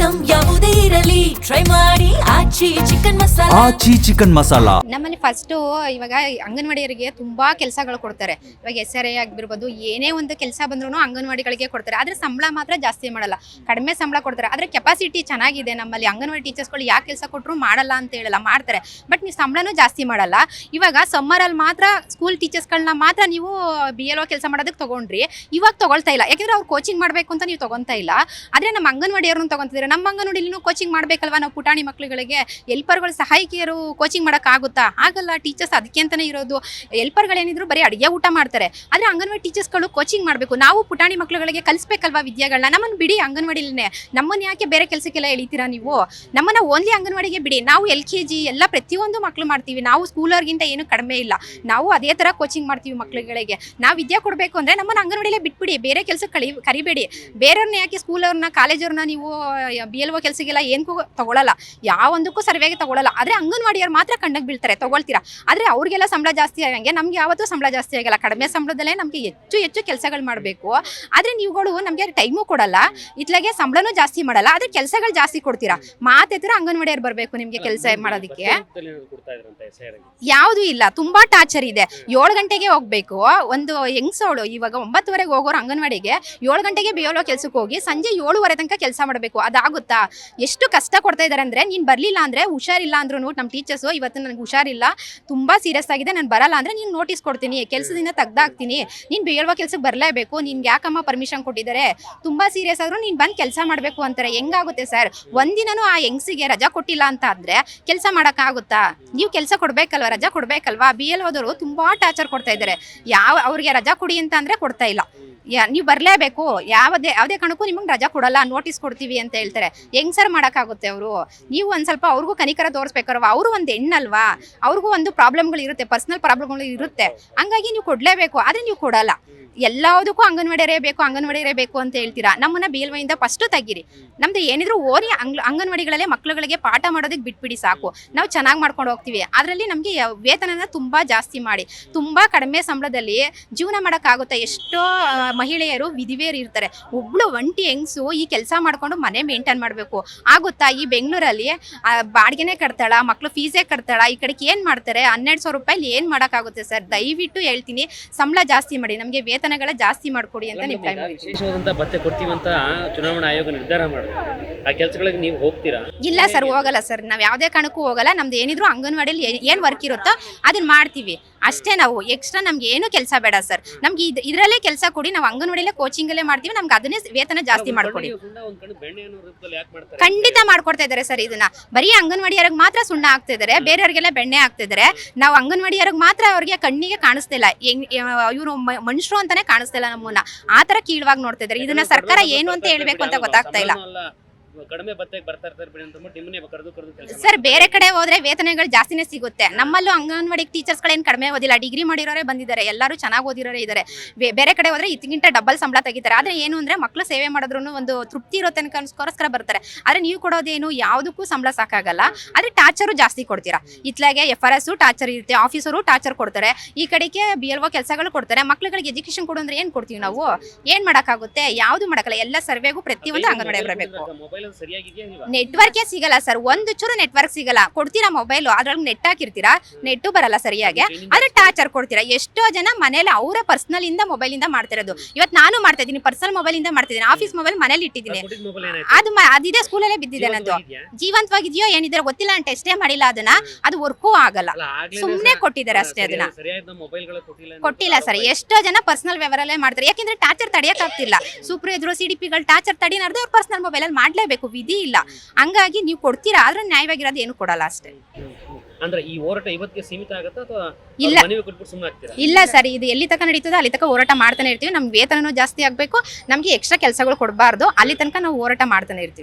Item ಯಾವುದೇ ಇರಲಿ try ಮಾಡಿ ಆಚಿ ಚಿಕನ್ ಮಸಾಲಾ. ನಮ್ಮಲ್ಲಿ ಫಸ್ಟ್ ಇವಾಗ ಅಂಗನವಾಡಿಯವರಿಗೆ ತುಂಬಾ ಕೆಲಸಗಳು ಕೊಡ್ತಾರೆ. ಇವಾಗ SRA ಆಗಿರ್ಬೋದು, ಏನೇ ಒಂದು ಕೆಲಸ ಬಂದ್ರೂ ಅಂಗನವಾಡಿಗಳಿಗೆ ಕೊಡ್ತಾರೆ. ಆದ್ರೆ ಸಂಬಳ ಮಾತ್ರ ಜಾಸ್ತಿ ಮಾಡಲ್ಲ, ಕಡಿಮೆ ಸಂಬಳ ಕೊಡ್ತಾರೆ. ಆದ್ರೆ ಕೆಪಾಸಿಟಿ ಚೆನ್ನಾಗಿದೆ ನಮ್ಮಲ್ಲಿ. ಅಂಗನವಾಡಿ ಟೀಚರ್ಸ್ಗಳು ಯಾಕೆ ಕೆಲಸ ಕೊಟ್ಟರು ಮಾಡಲ್ಲ ಅಂತ ಹೇಳಲ್ಲ, ಮಾಡ್ತಾರೆ. ಬಟ್ ನೀವು ಸಂಬಳನೂ ಜಾಸ್ತಿ ಮಾಡಲ್ಲ. ಇವಾಗ ಸಮ್ಮರಲ್ಲಿ ಮಾತ್ರ ಸ್ಕೂಲ್ ಟೀಚರ್ಸ್ಗಳನ್ನ ಮಾತ್ರ ನೀವು BLO ಕೆಲಸ ಮಾಡೋದಕ್ಕೆ ತಗೊಂಡ್ರಿ, ಇವಾಗ ತಗೊಳ್ತಾ ಇಲ್ಲ. ಯಾಕಂದ್ರೆ ಅವ್ರು ಕೋಚಿಂಗ್ ಮಾಡಬೇಕು ಅಂತ ನೀವು ತಗೊಂತಾ ಇಲ್ಲ. ಆದ್ರೆ ನಮ್ಮ ಅಂಗನವಾಡಿಯವ್ರನ್ನ ತಗೊಂತಿದ್ದಾರೆ. ನಮ್ಮ ಅಂಗನವಾಡಿಲೂ ಕೋಚಿಂಗ್ ಮಾಡ್ಬೇಕಲ್ವಾ ನಾವು ಪುಟಾಣಿ ಮಕ್ಕಳುಗಳಿಗೆ. ಹೆಲ್ಪರ್ಗಳು ಸಹಾಯಕಿಯರು ಕೋಚಿಂಗ್ ಮಾಡೋಕ್ಕಾಗುತ್ತಾ? ಆಗಲ್ಲ. ಟೀಚರ್ಸ್ ಅದಕ್ಕೆ ಅಂತಾನೆ ಇರೋದು. ಹೆಲ್ಪರ್ಗಳೇನಿದ್ರು ಬರೀ ಅಡುಗೆ ಊಟ ಮಾಡ್ತಾರೆ. ಆದರೆ ಅಂಗನವಾಡಿ ಟೀಚರ್ಸ್ಗಳು ಕೋಚಿಂಗ್ ಮಾಡಬೇಕು. ನಾವು ಪುಟಾಣಿ ಮಕ್ಕಳುಗಳಿಗೆ ಕಲಿಸ್ಬೇಕಲ್ವಾ ವಿದ್ಯೆಗಳನ್ನ. ನಮ್ಮನ್ನು ಬಿಡಿ ಅಂಗನವಾಡಿಲೇ, ನಮ್ಮನ್ನು ಯಾಕೆ ಬೇರೆ ಕೆಲಸಕ್ಕೆಲ್ಲ ಎಳಿತೀರಾ ನೀವು? ನಮ್ಮನ್ನು ಓನ್ಲಿ ಅಂಗನವಾಡಿಗೆ ಬಿಡಿ. ನಾವು LKG ಎಲ್ಲ ಪ್ರತಿಯೊಂದು ಮಕ್ಕಳು ಮಾಡ್ತೀವಿ. ನಾವು ಸ್ಕೂಲರ್ಗಿಂತ ಏನು ಕಡಿಮೆ ಇಲ್ಲ. ನಾವು ಅದೇ ಥರ ಕೋಚಿಂಗ್ ಮಾಡ್ತೀವಿ ಮಕ್ಕಳುಗಳಿಗೆ. ನಾವು ವಿದ್ಯೆ ಕೊಡಬೇಕು ಅಂದರೆ ನಮ್ಮನ್ನು ಅಂಗನವಾಡಿಲೇ ಬಿಟ್ಬಿಡಿ, ಬೇರೆ ಕೆಲಸಕ್ಕೆ ಕರಿಬೇಡಿ. ಬೇರೆಯವ್ರನ್ನ ಯಾಕೆ ಸ್ಕೂಲವ್ರನ್ನ ಕಾಲೇಜವ್ರನ್ನ ನೀವು BLO ಕೆಲಸಕ್ಕೆಲ್ಲ ಏನಕ್ಕೂ ತಗೊಳ್ಳಲ್ಲ, ಯಾವೊಂದಕ್ಕೂ ಸರ್ವೆಗೆ ತಗೊಳ್ಳಲ್ಲ. ಆದರೆ ಅಂಗನವಾಡಿಯವ್ರು ಮಾತ್ರ ಕಣ್ಣಕ್ಕೆ ಬೀಳ್ತಾರೆ, ತಗೊಳ್ತೀರಾ. ಆದರೆ ಅವ್ರಿಗೆಲ್ಲ ಸಂಬಳ ಜಾಸ್ತಿ ಆಗಂಗೆ ನಮ್ಗೆ ಯಾವತ್ತೂ ಸಂಬಳ ಜಾಸ್ತಿ ಆಗಲ್ಲ. ಕಡಿಮೆ ಸಂಬಳದಲ್ಲೇ ನಮಗೆ ಹೆಚ್ಚು ಕೆಲಸಗಳು ಮಾಡಬೇಕು. ಆದರೆ ನೀವುಗಳು ನಮಗೆ ಟೈಮು ಕೊಡಲ್ಲ, ಇತ್ಲಾಗೆ ಸಂಬಳನೂ ಜಾಸ್ತಿ ಮಾಡಲ್ಲ, ಆದರೆ ಕೆಲಸಗಳು ಜಾಸ್ತಿ ಕೊಡ್ತೀರಾ. ಮಾತೆತ್ರ ಅಂಗನವಾಡಿಯವ್ರು ಬರಬೇಕು ನಿಮಗೆ ಕೆಲಸ ಮಾಡೋದಕ್ಕೆ. ಯಾವುದು ಇಲ್ಲ, ತುಂಬಾ ಟಾರ್ಚರ್ ಇದೆ. 7 ಗಂಟೆಗೆ ಹೋಗ್ಬೇಕು. ಒಂದು ಹೆಂಗ್ಸೋಳು ಇವಾಗ 9:30 ಹೋಗೋರು ಅಂಗನವಾಡಿಗೆ 7 ಗಂಟೆಗೆ BLO ಕೆಲಸಕ್ಕೆ ಹೋಗಿ ಸಂಜೆ 7:30 ತನಕ ಕೆಲಸ ಮಾಡಬೇಕು. ಅದಾಗುತ್ತಾ? ಎಷ್ಟು ಕಷ್ಟ ಕೊಡ್ತಾ ಇದ್ದಾರೆ ಅಂದರೆ, ನೀನು ಬರಲಿಲ್ಲ ಅಂದರೆ, ಹುಷಾರಿಲ್ಲ ಅಂದ್ರೂ ನಮ್ಮ ಟೀಚರ್ಸು ಇವತ್ತು ನನಗೆ ಹುಷಾರಿಲ್ಲ, ತುಂಬ ಸೀರಿಯಸ್ ಆಗಿದೆ, ನಾನು ಬರಲ್ಲ ಅಂದರೆ ನೀನು ನೋಟಿಸ್ ಕೊಡ್ತೀನಿ, ಕೆಲಸದಿಂದ ತೆಗ್ದಾಕ್ತೀನಿ, ನೀನು BLO ಕೆಲಸಕ್ಕೆ ಬರಲೇಬೇಕು, ನಿನ್ಗೆ ಯಾಕಮ್ಮ ಪರ್ಮಿಷನ್ ಕೊಟ್ಟಿದ್ದಾರೆ, ತುಂಬ ಸೀರಿಯಸ್ ಆದರೂ ನೀನು ಬಂದು ಕೆಲಸ ಮಾಡಬೇಕು ಅಂತಾರೆ. ಹೆಂಗಾಗುತ್ತೆ ಸರ್? ಒಂದಿನೂ ಆ ಹೆಂಗ್ಸಿಗೆ ರಜಾ ಕೊಟ್ಟಿಲ್ಲ ಅಂತ ಆದರೆ ಕೆಲಸ ಮಾಡೋಕ್ಕಾಗುತ್ತಾ? ನೀವು ಕೆಲಸ ಕೊಡಬೇಕಲ್ವ, ರಜಾ ಕೊಡಬೇಕಲ್ವಾ? BLOದವರು ತುಂಬ ಟಾರ್ಚರ್ ಕೊಡ್ತಾ ಇದ್ದಾರೆ. ಅವ್ರಿಗೆ ರಜಾ ಕೊಡಿ ಅಂತ ಅಂದರೆ ಕೊಡ್ತಾ ಇಲ್ಲ. ನೀವು ಬರಲೇಬೇಕು, ಯಾವುದೇ ಕಾರಣಕ್ಕೂ ನಿಮಗೆ ರಜಾ ಕೊಡಲ್ಲ, ನೋಟಿಸ್ ಕೊಡ್ತೀವಿ ಅಂತ ಹೇಳ್ತಾರೆ. ಹೆಂಗ್ ಸರ್ ಮಾಡೋಕ್ಕಾಗುತ್ತೆ ಅವರು? ನೀವು ಒಂದು ಸ್ವಲ್ಪ ಅವ್ರಿಗೂ ಕನಿಕರ ತೋರಿಸ್ಬೇಕಲ್ವ. ಅವರು ಒಂದು ಹೆಣ್ಣಲ್ವಾ, ಅವ್ರಿಗೂ ಒಂದು ಪ್ರಾಬ್ಲಮ್ಗಳು ಇರುತ್ತೆ, ಪರ್ಸ್ನಲ್ ಪ್ರಾಬ್ಲಮ್ಗಳು ಇರುತ್ತೆ. ಹಂಗಾಗಿ ನೀವು ಕೊಡಲೇಬೇಕು. ಆದರೆ ನೀವು ಕೊಡಲ್ಲ. ಎಲ್ಲದಕ್ಕೂ ಅಂಗನವಾಡಿಯರೇ ಬೇಕು ಅಂತ ಹೇಳ್ತೀರಾ. ನಮ್ಮನ್ನ BLO ಇಂದ ಫಸ್ಟು ತೆಗೀರಿ. ನಮ್ದು ಏನಿದ್ರು ಓರಿ ಅಂಗನವಾಡಿಗಳಲ್ಲೇ ಮಕ್ಕಳುಗಳಿಗೆ ಪಾಠ ಮಾಡೋದಕ್ಕೆ ಬಿಟ್ಬಿಡಿ ಸಾಕು. ನಾವು ಚೆನ್ನಾಗಿ ಮಾಡ್ಕೊಂಡು ಹೋಗ್ತೀವಿ. ಅದರಲ್ಲಿ ನಮಗೆ ವೇತನನ ತುಂಬ ಜಾಸ್ತಿ ಮಾಡಿ, ತುಂಬ ಕಡಿಮೆ ಸಂಬಳದಲ್ಲಿ ಜೀವನ ಮಾಡೋಕ್ಕಾಗುತ್ತೆ. ಎಷ್ಟೋ ಮಹಿಳೆಯರು ವಿಧಿವೇರು ಇರ್ತಾರೆ. ಒಬ್ಳು ಒಂಟಿ ಹೆಂಗಸು ಈ ಕೆಲಸ ಮಾಡ್ಕೊಂಡು ಮನೆ ಮೇಂಟೈನ್ ಮಾಡಬೇಕು ಆಗುತ್ತಾ? ಈ ಬೆಂಗಳೂರಲ್ಲಿ ಬಾಡಿಗೆನೇ ಕಟ್ತಾಳ, ಮಕ್ಕಳು ಫೀಸೇ ಕಟ್ತಾಳ, ಈ ಕಡೆಗೆ ಏನು ಮಾಡ್ತಾರೆ? 1200 ರೂಪಾಯಿ ಏನು ಮಾಡೋಕ್ಕಾಗುತ್ತೆ ಸರ್? ದಯವಿಟ್ಟು ಹೇಳ್ತೀನಿ, ಸಂಬಳ ಜಾಸ್ತಿ ಮಾಡಿ, ನಮಗೆ ವೇತನಗಳ ಜಾಸ್ತಿ ಮಾಡಿಕೊಡಿ ಅಂತ ನೀವು ಭತ್ಯೆ ಕೊಡ್ತೀವಿ ಅಂತ ಚುನಾವಣಾ ಆಯೋಗ ನಿರ್ಧಾರ ಮಾಡಿದ್ರು. ಆ ಕೆಲಸಗಳಿಗೆ ನೀವು ಹೋಗ್ತೀರಾ? ಇಲ್ಲ ಸರ್, ಹೋಗಲ್ಲ ಸರ್. ನಾವು ಯಾವುದೇ ಕಾರಣಕ್ಕೂ ಹೋಗಲ್ಲ. ನಮ್ದು ಏನಿದ್ರು ಅಂಗನವಾಡಿಯಲ್ಲಿ ಏನು ವರ್ಕ್ ಇರುತ್ತೋ ಅದನ್ನ ಮಾಡ್ತೀವಿ ಅಷ್ಟೇ. ನಾವು ಎಕ್ಸ್ಟ್ರಾ ನಮ್ಗೆ ಏನು ಕೆಲಸ ಬೇಡ ಸರ್. ನಮ್ಗೆ ಇದರಲ್ಲೇ ಕೆಲಸ ಕೊಡಿ, ನಾವು ಅಂಗನವಾಡಿಯಲ್ಲೇ ಕೋಚಿಂಗಲ್ಲೇ ಮಾಡ್ತೀವಿ, ನಮ್ಗೆ ಅದನ್ನೇ ವೇತನ ಜಾಸ್ತಿ ಮಾಡ್ಕೊಡಿ. ಖಂಡಿತ ಮಾಡ್ಕೊಡ್ತಾ ಇದ್ದಾರೆ ಸರ್. ಇದನ್ನ ಬರೀ ಅಂಗನವಾಡಿಯವ್ರಿಗೆ ಮಾತ್ರ ಸುಣ್ಣ ಹಾಕ್ತಾ ಇದ್ದಾರೆ, ಬೇರೆಯವ್ರಿಗೆಲ್ಲ ಬೆಣ್ಣೆ ಹಾಕ್ತಿದ್ದಾರೆ. ನಾವು ಅಂಗನವಾಡಿಯವ್ರಿಗೆ ಮಾತ್ರ ಅವ್ರಿಗೆ ಕಣ್ಣಿಗೆ ಕಾಣಿಸ್ತಿಲ್ಲ, ಇವರು ಮನುಷ್ಯರು ಅಂತಾನೆ ಕಾಣಿಸ್ತಿಲ್ಲ ನಮ್ಮನ್ನ. ಆ ತರ ಕೀಳವಾಗಿ ನೋಡ್ತಾ ಇದ್ದಾರೆ. ಇದನ್ನ ಸರ್ಕಾರ ಏನು ಅಂತ ಹೇಳ್ಬೇಕು ಅಂತ ಗೊತ್ತಾಗ್ತಾ ಇಲ್ಲ ಕಡಿಮೆ ಭತ್ಯೆಗೆ ಬರ್ತಾ ಇರ್ತಾರೆ ಅಂತ ನಿಮ್ಮನ್ನೇ ಕರೆದು ಸರ್. ಬೇರೆ ಕಡೆ ಹೋದ್ರೆ ವೇತನಗಳು ಜಾಸ್ತಿನೇ ಸಿಗುತ್ತೆ. ನಮ್ಮಲ್ಲೂ ಅಂಗನವಾಡಿ ಟೀಚರ್ಸ್ಗಳೇನು ಕಡಿಮೆ ಓದಿಲ್ಲ, ಡಿಗ್ರಿ ಮಾಡಿರೋರೇ ಬಂದಿದ್ದಾರೆ, ಎಲ್ಲರೂ ಚೆನ್ನಾಗಿ ಓದಿರೋರೇ ಇದ್ದಾರೆ. ಬೇರೆ ಕಡೆ ಹೋದ್ರೆ ಇದಕ್ಕಿಂತ ಡಬಲ್ ಸಂಬಳ ತೆಗಿತಾರೆ. ಆದರೆ ಏನು ಅಂದರೆ ಮಕ್ಕಳು ಸೇವೆ ಮಾಡಿದ್ರು ಒಂದು ತೃಪ್ತಿ ಇರೋ ತನಕಗೋಸ್ಕರ ಬರ್ತಾರೆ. ಆದರೆ ನೀವು ಕೊಡೋದೇನು ಯಾವುದಕ್ಕೂ ಸಂಬಳ ಸಾಕಾಗಲ್ಲ. ಆದರೆ ಟಾರ್ಚರು ಜಾಸ್ತಿ ಕೊಡ್ತೀರಾ. ಇತ್ಲಾಗೆ FRS ಟಾರ್ಚರ್ ಇರುತ್ತೆ, ಆಫೀಸರು ಟಾರ್ಚರ್ ಕೊಡ್ತಾರೆ, ಈ ಕಡೆಗೆ BLO ಕೆಲಸಗಳು ಕೊಡ್ತಾರೆ. ಮಕ್ಕಳುಗಳಿಗೆ ಎಜುಕೇಶನ್ ಕೊಡು ಅಂದ್ರೆ ಏನು ಕೊಡ್ತೀವಿ ನಾವು? ಏನು ಮಾಡೋಕ್ಕಾಗುತ್ತೆ? ಯಾವುದು ಮಾಡೋಕ್ಕಲ್ಲ. ಎಲ್ಲ ಸರ್ವೆಗೂ ಪ್ರತಿಯೊಂದು ಅಂಗನವಾಡಿ ಬರಬೇಕು. ನೆಟ್ವರ್ಕೇ ಸಿಗಲ್ಲ ಸರ್, ಒಂದು ಚೂರು ನೆಟ್ವರ್ಕ್ ಸಿಗಲ್ಲ. ಕೊಡ್ತೀರಾ ಮೊಬೈಲು, ಅದ್ರೊಳಗೆ ನೆಟ್ ಹಾಕಿರ್ತೀರಾ, ನೆಟ್ಟು ಬರಲ್ಲ ಸರಿಯಾಗಿ. ಆದ್ರೆ ಟಾರ್ಚರ್ ಕೊಡ್ತೀರಾ. ಎಷ್ಟೋ ಜನ ಮನೇಲಿ ಅವರ ಪರ್ಸನಲ್ ಇಂದ ಮೊಬೈಲ್ ಇಂದ ಮಾಡ್ತಿರೋದು. ಇವತ್ತು ನಾನು ಮಾಡ್ತಾ ಇದ್ದೀನಿ, ಪರ್ಸನಲ್ ಮೊಬೈಲ್ ಇಂದ ಮಾಡ್ತಿದ್ದೀನಿ. ಆಫೀಸ್ ಮೊಬೈಲ್ ಮನೇಲಿ ಇಟ್ಟಿದ್ದೀನಿ, ಅದಿದೆ ಸ್ಕೂಲಲ್ಲೇ ಬಿದ್ದಿದೆ. ನಂದು ಜೀವಂತವಾಗಿದೆಯೋ ಏನಿದ್ರೆ ಗೊತ್ತಿಲ್ಲ, ನಾನು ಟೆಸ್ಟೇ ಮಾಡಿಲ್ಲ ಅದನ್ನ. ಅದು ವರ್ಕೂ ಆಗಲ್ಲ, ಸುಮ್ಮನೆ ಕೊಟ್ಟಿದ್ದಾರೆ ಅಷ್ಟೇ. ಅದನ್ನ ಕೊಟ್ಟಿಲ್ಲ ಸರ್. ಎಷ್ಟೋ ಜನ ಪರ್ಸನಲ್ ವ್ಯವಹಾರಲ್ಲೇ ಮಾಡ್ತಾರೆ. ಯಾಕೆಂದ್ರೆ ಟಾರ್ಚರ್ ತಡೆಯಕ್ ಆಗ್ತಿಲ್ಲ. ಸೂಪರ್ವೈಸರ್ CDPಗಳು ಟಾರ್ಚರ್ ತಡಿನಾರ್ದು ಅವ್ರ ಪರ್ಸನಲ್ ಮೊಬೈಲಲ್ಲಿ ಮಾಡ್ಲೇಬೇಕು, ವಿಧಿ ಇಲ್ಲ. ಹಂಗಾಗಿ ನೀವು ಕೊಡ್ತೀರಾ, ಆದ್ರೆ ನ್ಯಾಯವಾಗಿರೋದು ಏನು ಕೊಡಲ್ಲ ಅಷ್ಟೇ. ಅಂದ್ರೆ ಈ ಹೋರಾಟ ಇವತ್ತಿಗೆ ಸೀಮಿತ ಆಗುತ್ತಾ ಅಥವಾ ಇಲ್ಲ ಇಲ್ಲ ಸರ್, ಇದು ಎಲ್ಲಿ ತನಕ ನಡೀತದೆ ಅಲ್ಲಿ ತನಕ ಹೋರಾಟ ಮಾಡ್ತಾನೆ ಇರ್ತೀವಿ. ನಮ್ಗೆ ವೇತನನೂ ಜಾಸ್ತಿ ಆಗಬೇಕು, ನಮಗೆ ಎಕ್ಸ್ಟ್ರಾ ಕೆಲಸಗಳು ಕೊಡಬಾರ್ದು, ಅಲ್ಲಿ ತನಕ ನಾವು ಹೋರಾಟ ಮಾಡ್ತಾನೆ ಇರ್ತೀವಿ.